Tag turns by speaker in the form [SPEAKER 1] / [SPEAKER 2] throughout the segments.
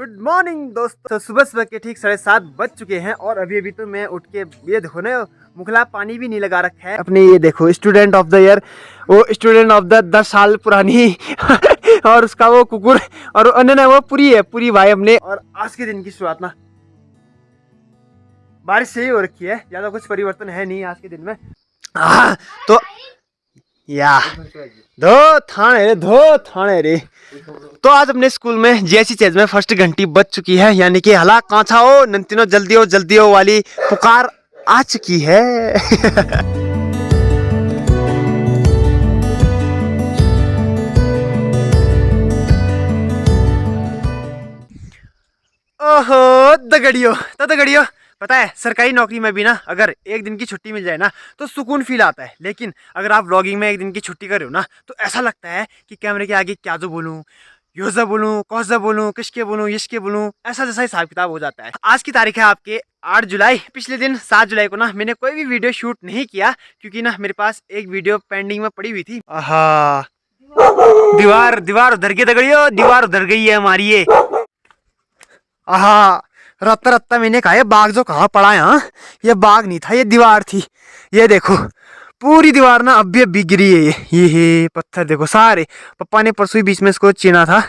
[SPEAKER 1] Good morning दोस्तों। तो सुबह सुबह के ठीक 7:30 बज चुके हैं और अभी तो मैं उठ के ये देखो ना, मुखला पानी भी नहीं लगा रखा है अपने। ये देखो स्टूडेंट ऑफ द ईयर, वो स्टूडेंट ऑफ द 10 साल पुरानी और उसका वो कुकुर और अन्य वो पूरी भाई हमने। और आज के दिन की शुरुआत ना बारिश से ही हो रखी है, ज्यादा कुछ परिवर्तन है नहीं आज के दिन में। तो या दो थाने रे। तो आज अपने स्कूल में जैसी चीज में फर्स्ट घंटी बज चुकी है, यानी कि हला कांचा हो नंतिनो जल्दी हो वाली पुकार आ चुकी है। ओहो दगड़ियो पता है, सरकारी नौकरी में भी ना अगर एक दिन की छुट्टी मिल जाए ना तो सुकून फील आता है। लेकिन अगर आप व्लॉगिंग में एक दिन की छुट्टी कर रहे हो ना तो ऐसा लगता है कि कैमरे के आगे क्या जो बोलूं, योजा बोलूं, कौजा बोलूं, किसके बोलूं, यशके बोलूं, ऐसा जैसा हिसाब किताब हो जाता है। आज की तारीख है आपके 8 जुलाई। पिछले दिन 7 जुलाई को ना मैंने कोई भी वीडियो शूट नहीं किया क्योंकि ना मेरे पास एक वीडियो पेंडिंग में पड़ी हुई थी। आहा, दीवार उधर गई दगड़ियो, दीवार उधर गई है हमारी ये। आहा, रत्ता मैंने कहा ये बाग जो कहाँ पड़ा है। हाँ, ये बाग नहीं था, ये दीवार थी। ये देखो पूरी दीवार ना अभी गिरी है। ये पत्थर देखो सारे। पापा ने परसों ही बीच में इसको चीना था,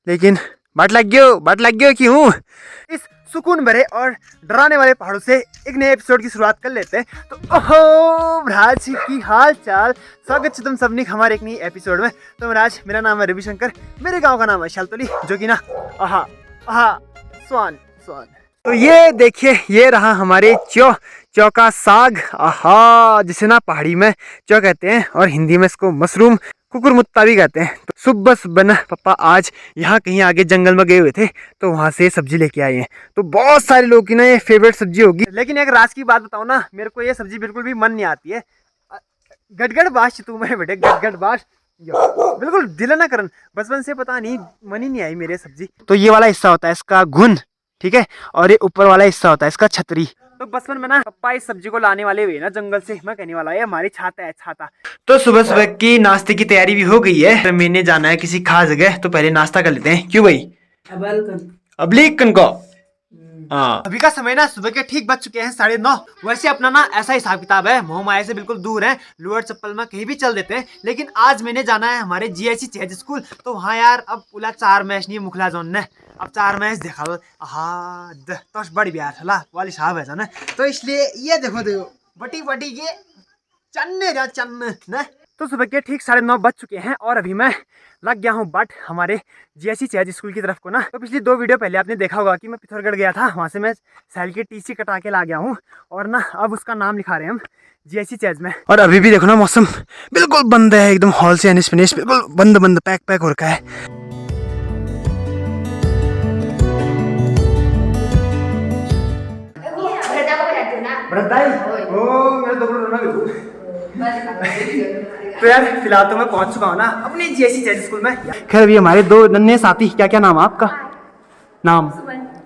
[SPEAKER 1] लेकिन बट लग गयो क्यों। इस सुकून भरे और डराने वाले पहाड़ों से एक नए एपिसोड की शुरुआत कर लेते हैं। तो ओहो भ्राज की हाल चाल, स्वागत है तुम सबने हमारे एक नई एपिसोड में। तो महाराज, मेरा नाम है रविशंकर, मेरे गाँव का नाम है शालतोली, जो कि ना आहा स्वान। तो ये देखिए, ये रहा हमारे चौका साग। आहा, जिसे ना पहाड़ी में चौ कहते हैं और हिंदी में इसको मशरूम कुकुरमुत्ता भी कहते हैं। तो सुबह ना पापा आज यहाँ कहीं आगे जंगल में गए हुए थे, तो वहाँ से सब्जी लेके आए हैं। तो बहुत सारे लोगों की ना ये फेवरेट सब्जी होगी। लेकिन एक राज की बात बताओ ना, मेरे को ये सब्जी बिल्कुल भी मन नहीं आती है। गटगट बाश तू मैं बेटे, गटगट बाश बिल्कुल दिल ना करन, बचपन से पता नहीं मन ही नहीं आई मेरे सब्जी। तो ये वाला हिस्सा होता है इसका घुन, ठीक है, और ये ऊपर वाला हिस्सा होता है इसका छतरी। तो बचपन में ना पापा इस सब्जी को लाने वाले हुए ना जंगल से, मैं कहने वाला है हमारी छाता है छाता। तो सुबह की नाश्ते की तैयारी भी हो गई है। तो मैंने जाना है किसी खास जगह, तो पहले नाश्ता कर लेते हैं। क्यों भाई? अबलीकन को हाँ, अभी का समय ना सुबह के ठीक बज चुके हैं 9:30। वैसे अपना ना ऐसा हिसाब किताब है, मोह माया से बिल्कुल दूर है, लोअर चप्पल में कहीं भी चल देते हैं। लेकिन आज मैंने जाना है हमारे जीएससी चेज स्कूल। तो वहाँ यार अब पूरा 4 मैच नहीं मुखला जोन ने, अब 4 मैच देखा लो। हाँ तो बड़ी ब्याह था वाली साहब है ना, तो इसलिए ये देखो बटी के चन्न न। तो सुबह के ठीक 9:30 बज चुके हैं और अभी मैं लग गया हूँ बट हमारे जीएससी चेज स्कूल की तरफ को ना। तो पिछली 2 वीडियो पहले आपने देखा होगा कि मैं पिथौरागढ़ गया था, वहाँ से मैं सैल की टीसी कटा के ला गया हूँ और ना अब उसका नाम लिखा रहे हैं हम जीएससी चेज में। और अभी भी देखो ना मौसम बिल्कुल बंद है, एकदम हॉल से अनिश फिनिश बिल्कुल बंद पैक हो रखा है। तो यार फिलहाल तो मैं पहुंच चुका हूँ ना अपने जीएससी चेज स्कूल में। खैर अभी हमारे 2 नन्हे साथी, क्या नाम है आपका? नाम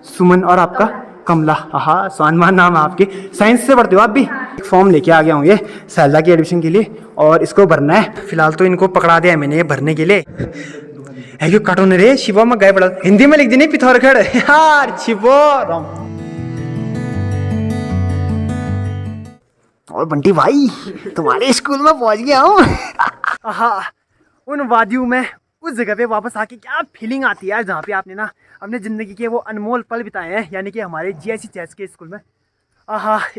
[SPEAKER 1] सुमन और आपका कमला। हाँ, स्वानमान नाम है आपके। साइंस से पढ़ते हो आप भी? एक फॉर्म लेके आ गया हूँ ये सैलदा की एडमिशन के लिए और इसको भरना है। फिलहाल तो इनको पकड़ा दिया है मैंने ये भरने के लिए। है क्यों काटो ने रे शिवो में गए पड़ा, हिंदी में लिख दी नहीं पिथौरागढ़ यार शिवो। और बंटी भाई तुम्हारे स्कूल में पहुंच गया हूँ। उन वादियों में उस जगह पे वापस आके क्या फीलिंग आती है यार, जहाँ पे आपने ना अपने जिंदगी के वो अनमोल पल बिताए हैं, यानी कि हमारे जीएससी चेज के स्कूल में।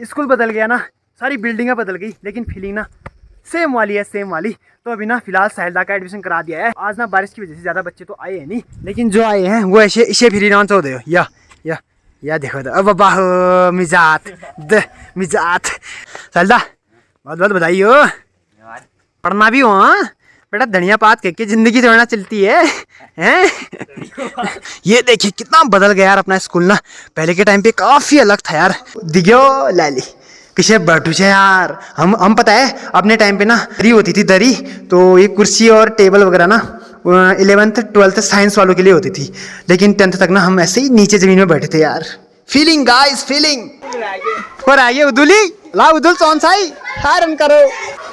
[SPEAKER 1] स्कूल बदल गया ना, सारी बिल्डिंगें बदल गई, लेकिन फीलिंग ना सेम वाली। तो अभी ना फिलहाल सैलदा का एडमिशन करा दिया है। आज ना बारिश की वजह से ज्यादा बच्चे तो आए हैं नहीं, लेकिन जो आए हैं वो ऐसे इसे फिर डांस हो दे या देखो अब बाह मिजात सैलदा बहुत बधाई हो। पढ़ना भी हो बेटा, धनिया पात के जिंदगी थोड़ा चलती है हैं? ये देखिए कितना बदल गया यार अपना स्कूल ना, पहले के टाइम पे काफी अलग था यार। दिग्यो लाली किसे बैठू छे यार, हम पता है अपने टाइम पे ना दरी होती थी, दरी तो ये कुर्सी और टेबल वगैरह ना 11th 12th साइंस वालों के लिए होती थी, लेकिन 10th तक ना हम ऐसे ही नीचे जमीन में बैठे थे यार। Feeling guys feeling. और आगे उदुली ला उदुल कौन सा ही हाय रन करो।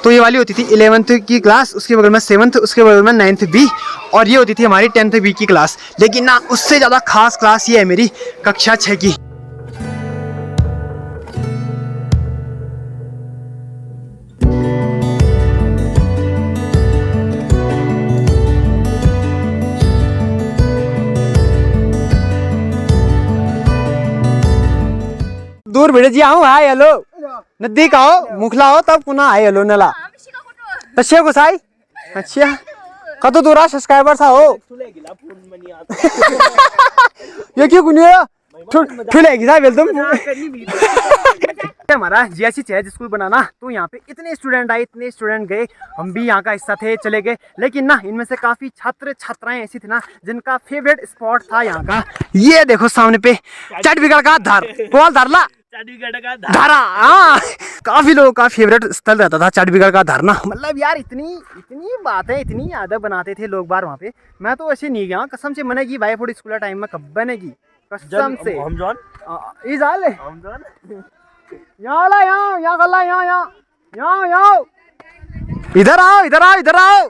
[SPEAKER 1] तो ये वाली होती थी 11th की क्लास, उसके बगल में 7th, उसके बगल में 9th बी, और ये होती थी हमारी 10th बी की क्लास। लेकिन ना उससे ज़्यादा खास क्लास ये है मेरी कक्षा 6 की। दूर भिड़ जी आऊँ हाय हेलो नजदीक आओ मुखला हो तब पुनः हाय हेलो नला तस्या को साई अच्छा कतो दूरा सब्सक्राइबर सा हो ये क्यों कुनिया ठुलेगी सा बेल तुम। हमारा जीएससी चेज स्कूल बनाना, तो यहाँ पे इतने स्टूडेंट आए, इतने स्टूडेंट गए, हम भी यहाँ का हिस्सा थे, चले गए। लेकिन ना इनमें से काफी छात्र छात्राएं ऐसी थी ना जिनका फेवरेट स्पॉट था यहाँ का। ये देखो सामने पे चंडीगढ़ का धार बोल धारला धारा। हाँ काफी लोगों का फेवरेट स्थल रहता था चंडीगढ़ का धारना। मतलब यार इतनी बातें इतनी यादें बनाते थे लोग बार वहाँ पे। मैं तो ऐसे नहीं गया, कसम से मैंने की भाई फोर्ड स्कूल टाइम में कब बनेगी कसम से। इधर आओ इधर आओ इधर आओ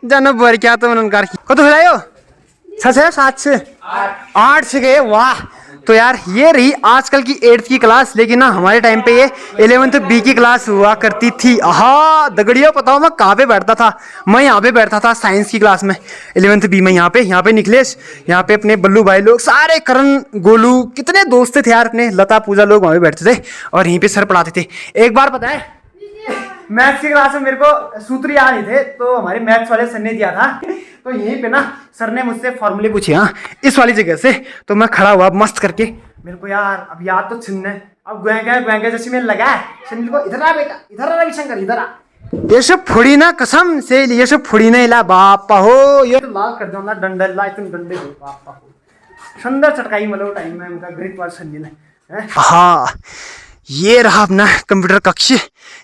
[SPEAKER 1] जनवर क्या तो उनकार को तो हिलायो 6 से 7 से 8 से गए। वाह। तो यार ये रही आजकल की 8th की क्लास। लेकिन ना हमारे टाइम पे ये 11th बी की क्लास हुआ करती थी। हाँ दगड़ियों पता हो मैं कहाँ पे बैठता था? मैं यहाँ पे बैठता था साइंस की क्लास में 11th बी में। यहाँ पे निखिलेश, यहाँ पे अपने बल्लू भाई लोग सारे, करण गोलू, कितने दोस्त थे यार अपने, लता पूजा लोग वहाँ पे बैठते थे और यहीं पे सर पढ़ाते थे। एक बार पता है मैथ्स की क्लास में मेरे को सूत्र याद नहीं थे, तो हमारे मैथ्स वाले सर ने दिया था। तो यहीं पे ना सर ने मुझसे फॉर्मूले पूछे, हाँ इस वाली जगह से। तो मैं खड़ा हुआ मस्त करके, मेरे को यार अब याद तो छिन्न है, अब गोएंगे जैसे मैंने लगा है सर को, इधर आ बेटा इधर आ रविशंकर इधर आ। ये सब फुड़ी ना कसम से, ये सब फुड़ी ना इला बापा हो, ये तो लाल कर दो ना डंडल ला इतने डंडे दो बापा हो। सुंदर चटकाई मतलब टाइम में उनका ग्रेट पर्सन ने। हाँ ये रहा अपना कंप्यूटर कक्ष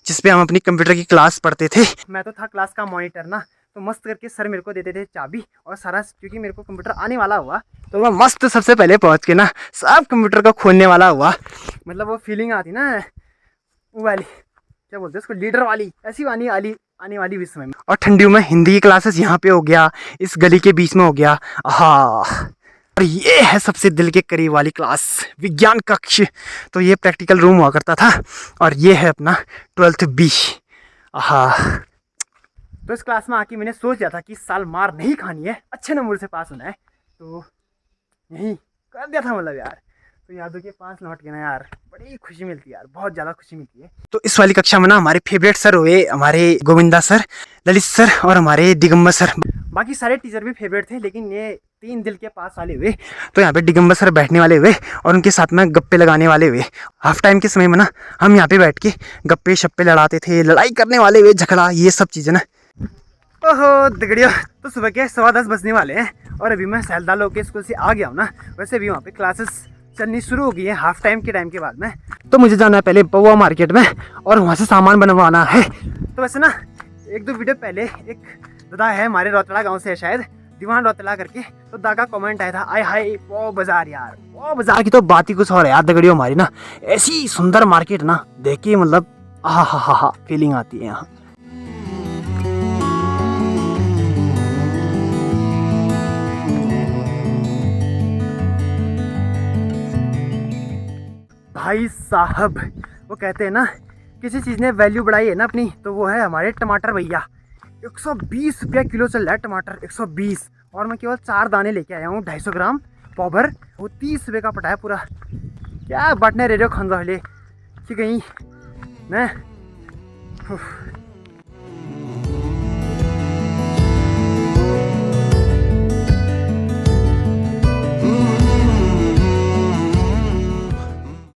[SPEAKER 1] जिसपे हम अपनी कंप्यूटर की क्लास पढ़ते थे। मैं तो था क्लास का मॉनिटर ना, तो मस्त करके सर मेरे को देते थे चाबी और सारा, क्योंकि मेरे को कंप्यूटर आने वाला हुआ तो मैं मस्त सबसे पहले पहुंच के ना सब कंप्यूटर को खोलने वाला हुआ। मतलब वो फीलिंग आती ना वो वाली, क्या बोलते हैं उसको, लीडर वाली, ऐसी वाली आने वाली विश्व में। और ठंडियों में हिंदी की क्लासेस यहाँ पे हो गया, इस गली के बीच में हो गया। हाँ और ये है सबसे दिल के करीब वाली क्लास विज्ञान कक्ष। तो ये प्रैक्टिकल रूम हुआ करता था और ये है अपना 12th बी। हाँ तो इस क्लास में आके मैंने सोच लिया था कि इस साल मार नहीं खानी है, अच्छे नंबर से पास होना है, तो यही कर दिया था मतलब यार। तो यादों के पास लौट के ना यार बड़ी खुशी मिलती है यार, बहुत ज़्यादा खुशी मिलती है। तो इस वाली कक्षा में ना हमारे फेवरेट सर हुए हमारे गोविंदा सर, ललित सर और हमारे दिगंबर सर। बाकी सारे टीचर भी फेवरेट थे, लेकिन ये 3 दिल के पास वाले हुए। तो यहाँ पे दिगंबर सर बैठने वाले हुए और उनके साथ में गप्पे लगाने वाले हुए। हाफ टाइम के समय में ना हम यहाँ पे बैठ के गप्पे शप्पे लड़ाते थे, लड़ाई करने वाले हुए, झगड़ा, ये सब चीज़ें ना। ओहो दगड़ियों, तो सुबह के 10:15 बजने वाले हैं और अभी मैं सैलदा लोग के स्कूल से आ गया हूँ ना। वैसे भी वहाँ पे क्लासेस चलनी शुरू हो गई है हाफ टाइम के टाइम के बाद में। तो मुझे जाना है पहले पौवा मार्केट में और वहाँ से सामान बनवाना है। तो वैसे ना 1-2 वीडियो पहले एक दादा है हमारे रौतला गाँव से है शायद, दीवान रौतला करके, तो दादा का कमेंट आया था, आय हाय वो बाजार यार, वो बाजार की तो बात ही कुछ और है यार दगड़ियों। हमारी ना ऐसी सुंदर मार्केट ना देख के मतलब हा फीलिंग आती है यहाँ। भाई साहब वो कहते हैं ना किसी चीज़ ने वैल्यू बढ़ाई है ना अपनी, तो वो है हमारे टमाटर भैया। 120 रुपया किलो चल रहा है टमाटर, 120। और मैं केवल 4 दाने लेके आया हूँ 250 ग्राम पाउडर, वो 30 रुपये का पटा है पूरा। क्या बटने रेडियो खंदा हले कि कहीं न